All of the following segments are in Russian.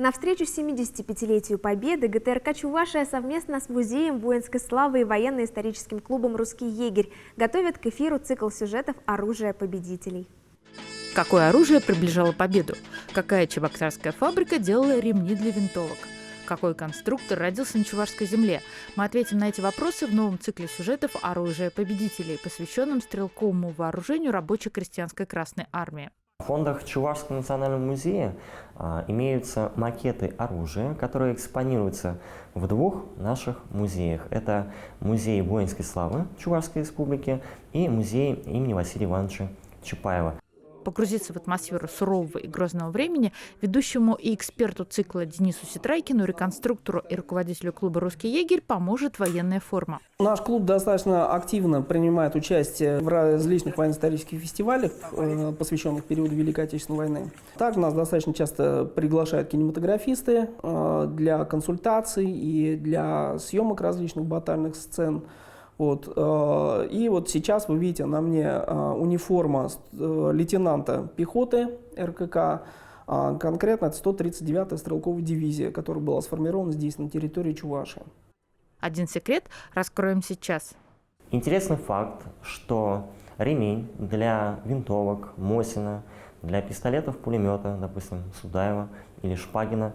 На встречу 75-летию Победы ГТРК «Чувашия» совместно с Музеем воинской славы и военно-историческим клубом «Русский егерь» готовят к эфиру цикл сюжетов «Оружие победителей». Какое оружие приближало победу? Какая чебоксарская фабрика делала ремни для винтовок? Какой конструктор родился на чувашской земле? Мы ответим на эти вопросы в новом цикле сюжетов «Оружие победителей», посвященном стрелковому вооружению рабоче-крестьянской Красной Армии. В фондах Чувашского национального музея имеются макеты оружия, которые экспонируются в двух наших музеях. Это музей воинской славы Чувашской республики и музей имени Василия Ивановича Чапаева. Погрузиться в атмосферу сурового и грозного времени ведущему и эксперту цикла Денису Ситрайкину, реконструктору и руководителю клуба «Русский егерь» поможет военная форма. Наш клуб достаточно активно принимает участие в различных военно-исторических фестивалях, посвященных периоду Великой Отечественной войны. Также нас достаточно часто приглашают кинематографисты для консультаций и для съемок различных батальных сцен. И вот сейчас вы видите на мне униформа лейтенанта пехоты РКК, конкретно это 139-я стрелковая дивизия, которая была сформирована здесь, на территории Чувашии. Один секрет раскроем сейчас. Интересный факт, что ремень для винтовок Мосина, для пистолетов, пулемета, допустим, Судаева или Шпагина,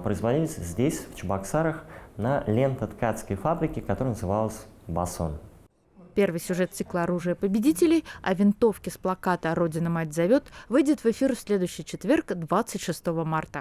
производились здесь, в Чебоксарах, на лентоткацкой фабрике, которая называлась «Басон». Первый сюжет цикла «Оружие победителей» о винтовке с плаката «Родина мать зовет» выйдет в эфир в следующий четверг, 26 марта.